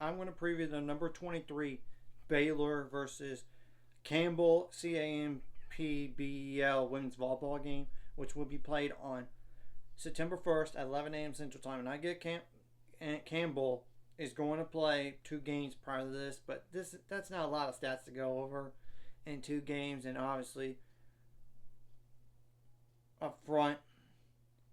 I'm going to preview the number 23 Baylor versus Campbell CAMPBEL women's volleyball game, which will be played on September 1st at 11 a.m. Central Time. And I get Campbell is going to play 2 games prior to this, but that's not a lot of stats to go over in 2 games. And obviously, up front,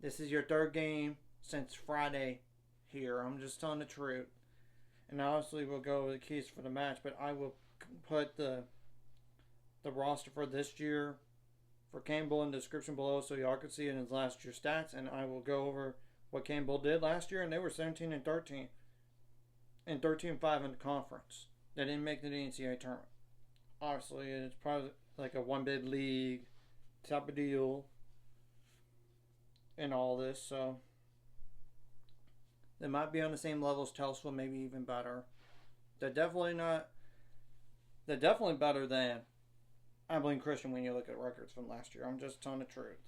this is your 3rd game since Friday here. I'm just telling the truth. And obviously, we'll go over the keys for the match, but I will put the roster for this year for Campbell in the description below so y'all can see it in his last year stats. And I will go over what Campbell did last year, and they were 17-13 and 13-5 in the conference. They didn't make the NCAA tournament. Obviously, it's probably like a one bid league type of deal in all this, so they might be on the same level as Telstra, maybe even better. They're definitely better than Abilene Christian when you look at records from last year. I'm just telling the truth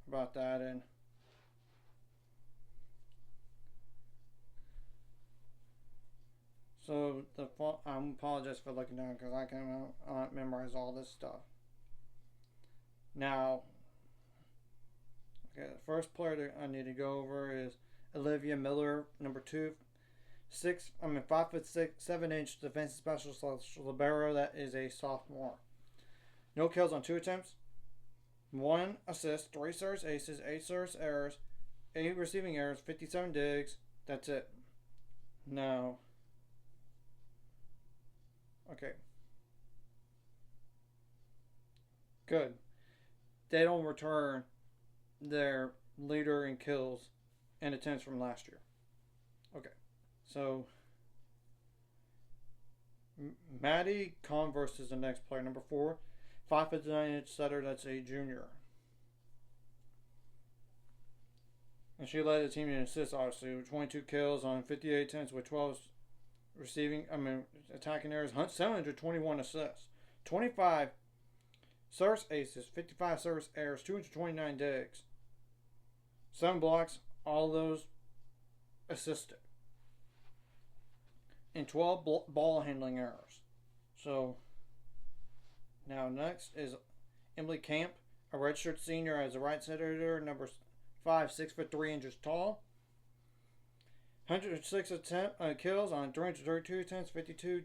about that. And so I apologize for looking down because I can't memorize all this stuff. Now, okay, the first player that I need to go over is Olivia Miller, number 2, 5'6", 7-inch defensive specialist libero. That is a sophomore. No kills on 2 attempts, 1 assist, 3 service aces, 8 service errors, 8 receiving errors, 57 digs. That's it. Now, okay, good. They don't return their leader in kills and attempts from last year. Okay, so Maddie Converse is the next player, number 4, 5'9" setter. That's a junior, and she led the team in assists, obviously, with 22 kills on 58 attempts with 12 attacking errors, 721 assists, 25 service aces, 55 service errors, 229 digs, 7 blocks, all those assisted, and 12 ball handling errors. So, now next is Emily Camp, a redshirt senior as a right center, number 5, 6'3" tall. 106 kills on 332 attempts, 52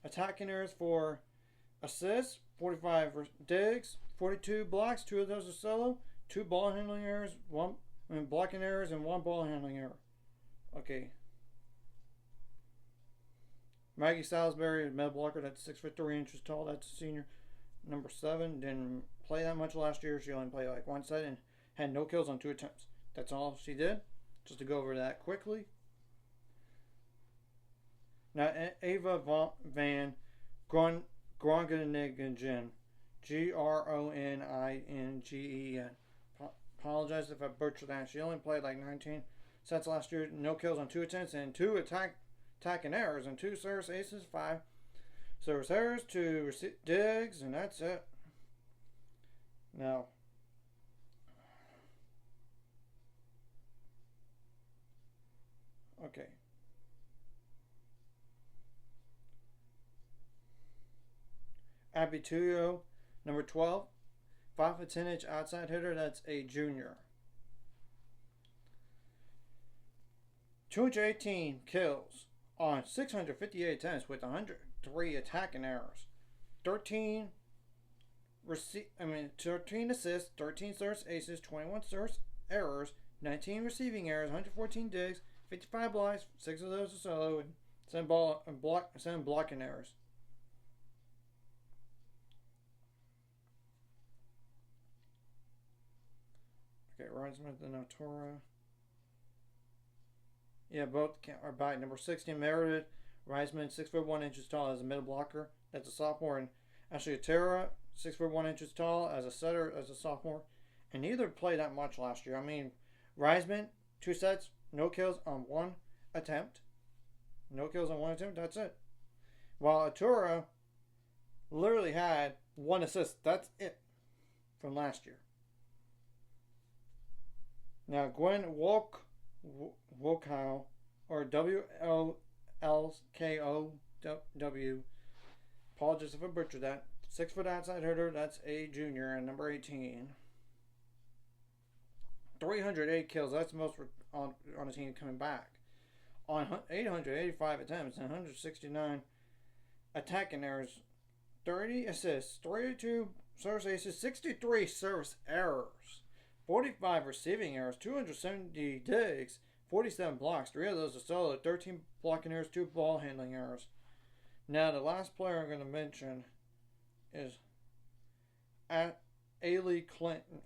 attacking errors, 4 assists, 45 digs, 42 blocks. 2 of those are solo. 2 ball handling errors, 1 blocking errors, and 1 ball handling error. Okay. Maggie Salisbury, middle blocker. That's 6'3" tall. That's a senior, number 7. Didn't play that much last year. She only played like 1 set and had no kills on 2 attempts. That's all she did. Just to go over that quickly. Now, Ava Van Groningen, Groningen. Apologize if I butchered that. She only played like 19 sets last year. No kills on 2 attempts and 2 attacking errors and 2 service aces, 5 service errors, 2 digs, and that's it. Now, okay. Abby Tuyo, number 12, 5'10" outside hitter. That's a junior. 218 kills on 658 attempts with 103 attacking errors. 13 assists, 13 service aces, 21 service errors, 19 receiving errors, 114 digs, 55 blocks, 6 of those are solo, and 7 blocking errors. Okay, Ryan Smith and Notora. Yeah, both are by number 16, Meredith Reisman, 6'1" tall as a middle blocker. That's a sophomore. And Ashley Otera, 6'1" tall as a setter as a sophomore. And neither played that much last year. I mean, Reisman, 2 sets, no kills on 1 attempt. No kills on 1 attempt, that's it. While Otera literally had 1 assist. That's it from last year. Now, Gwen Wolkow, or WLKOW. Apologies if I butchered that. 6 foot outside hitter, that's a junior, and number 18. 308 kills, that's the most on a team coming back. On 885 attempts and 169 attacking errors, 30 assists, 32 service aces, 63 service errors, 45 receiving errors, 270 digs, 47 blocks. 3 of those are solo, 13 blocking errors, 2 ball handling errors. Now, the last player I'm going to mention is Ailey Clinton.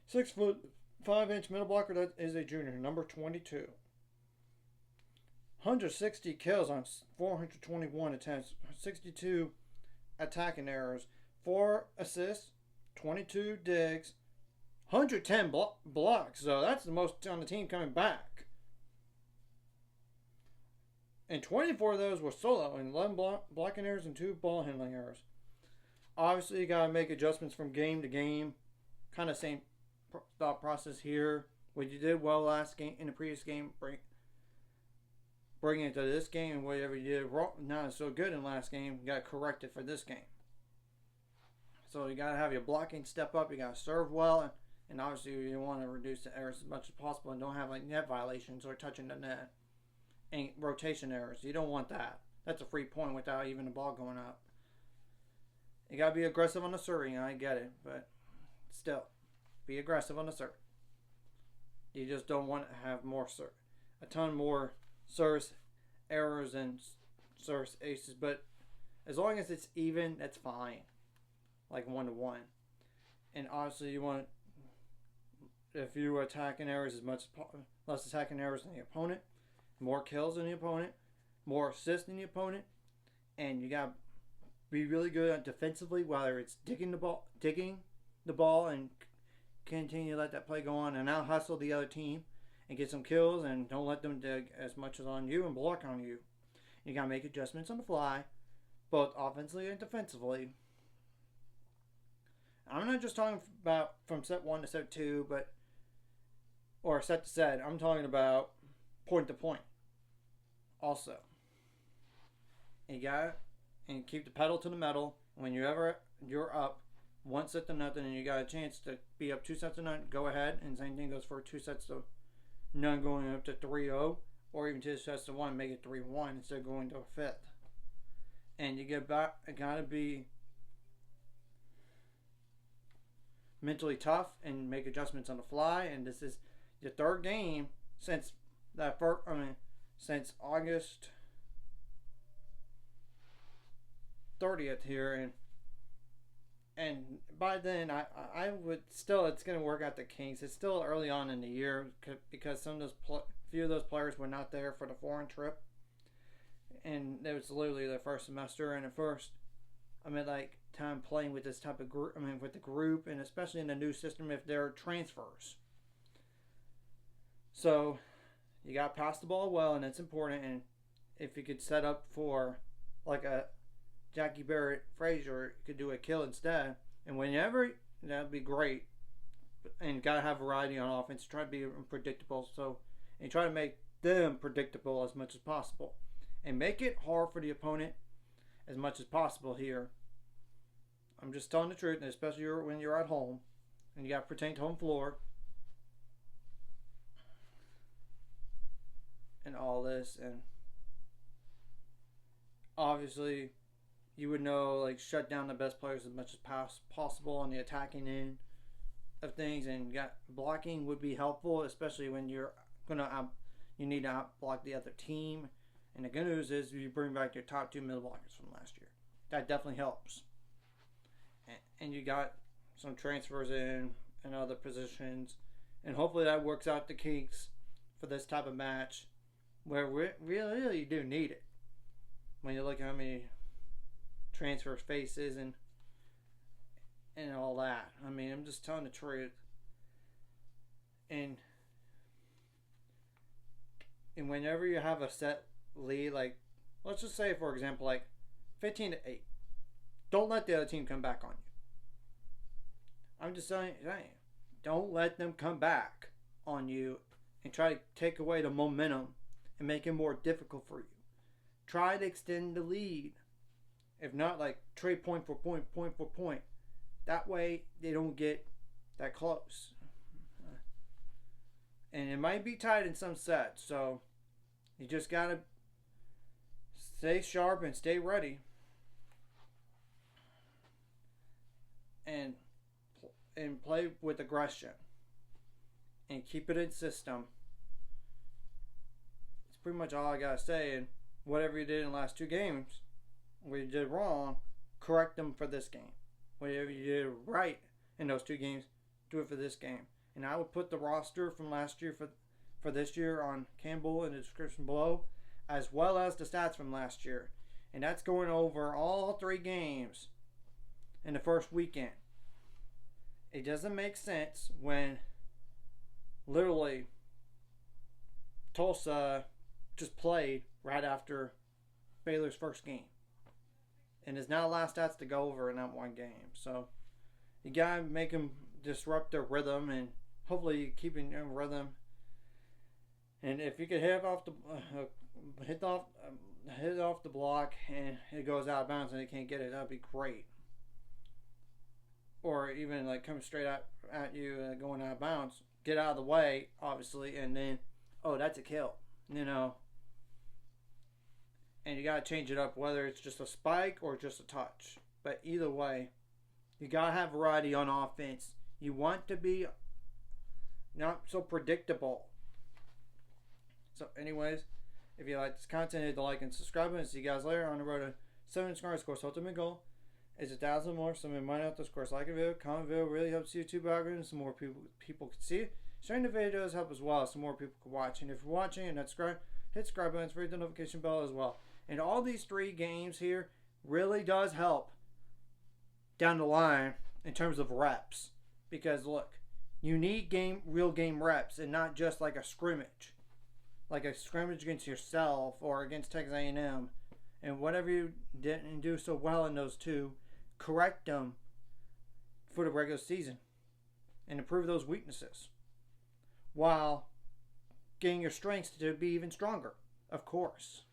6 foot 5 inch middle blocker, that is a junior, number 22. 160 kills on 421 attempts, 62 attacking errors, 4 assists, 22 digs, 110 blocks. So that's the most on the team coming back. And 24 of those were solo, and 11 blocking errors and 2 ball handling errors. Obviously, you got to make adjustments from game to game. Kind of same thought process here. What you did well last game, in the previous game, bring it to this game, and whatever you did wrong, not so good in last game, you got to correct it for this game. So you got to have your blocking step up. You got to serve well, and obviously you want to reduce the errors as much as possible, and don't have like net violations or touching the net and rotation errors. You don't want that. That's a free point without even the ball going up. You got to be aggressive on the serving. I get it, but still, be aggressive on the serve. You just don't want to have a ton more service errors and service aces, but as long as it's even, that's fine. Like 1-to-1. And obviously you want, if you attacking errors less attacking errors than the opponent, more kills than the opponent, more assists than the opponent, and you got to be really good at defensively, whether it's digging the ball and continue to let that play go on and out hustle the other team and get some kills, and don't let them dig as much as on you and block on you. You got to make adjustments on the fly, both offensively and defensively. I'm not just talking about from set 1 to set 2, or set to set. I'm talking about point to point also. You got and keep the pedal to the metal. When you're up 1 set to nothing and you got a chance to be up 2 sets to none, go ahead. And same thing goes for 2 sets to none going up to 3-0, or even 2 sets to 1, make it 3-1 instead of going to a fifth. And you gotta be mentally tough and make adjustments on the fly. And this is your 3rd game since since August 30th here, and by then I would still, it's going to work out the kinks. It's still early on in the year because some of those few of those players were not there for the foreign trip, and it was literally their first semester, and at first like time playing with this type of group, with the group, and especially in the new system if they're transfers. So you got to pass the ball well, and it's important. And if you could set up for like a Jackie Barrett Frazier, you could do a kill instead, and whenever, that'd be great. And you gotta have variety on offense. Try to be unpredictable, and try to make them predictable as much as possible, and make it hard for the opponent as much as possible here. I'm just telling the truth, and especially when you're at home and you got to protect home floor and all this. And obviously you would know, like, shut down the best players as much as possible on the attacking end of things, and blocking would be helpful, especially when you need to out block the other team. And the good news is you bring back your top 2 middle blockers from last year. That definitely helps. And you got some transfers in other positions, and hopefully that works out the kinks for this type of match, where we really do need it. When you look at how many transfer faces and all that. I'm just telling the truth. And whenever you have a set lead, like, let's just say, for example, like 15-8, don't let the other team come back on you. I'm just saying, don't let them come back on you and try to take away the momentum and make it more difficult for you. Try to extend the lead. If not, like trade point for point, point for point. That way they don't get that close. And it might be tight in some sets, so you just gotta stay sharp and stay ready. And play with aggression. And keep it in system. It's pretty much all I gotta say. And whatever you did in the last 2 games, what you did wrong, correct them for this game. Whatever you did right in those 2 games, do it for this game. And I will put the roster from last year for this year on Campbell in the description below, as well as the stats from last year. And that's going over all 3 games in the first weekend. It doesn't make sense when literally Tulsa just played right after Baylor's first game. And there's not a lot of stats to go over in that one game. So you gotta make them disrupt their rhythm and hopefully keeping your rhythm. And if you could hit off the block and it goes out of bounds and they can't get it, that'd be great. Or even like coming straight at you and going out of bounds, get out of the way, obviously, and then that's a kill, And you gotta change it up, whether it's just a spike or just a touch. But either way, you gotta have variety on offense. You want to be not so predictable. So anyways, if you like this content, hit the like and subscribe button. See you guys later on the road to 7 scores. Of course, ultimate goal is 1,000 more. So might out this course. Like a video, comment video really helps YouTube algorithm. So more people can see it. Sharing the video does help as well, so more people can watch. And if you're watching and not subscribed, hit subscribe button, ring the notification bell as well. And all these 3 games here really does help down the line in terms of reps. Because look, you need real game reps and not just like a scrimmage. Like a scrimmage against yourself or against Texas A&M. And whatever you didn't do so well in those 2, correct them for the regular season. And improve those weaknesses. While getting your strengths to be even stronger, of course.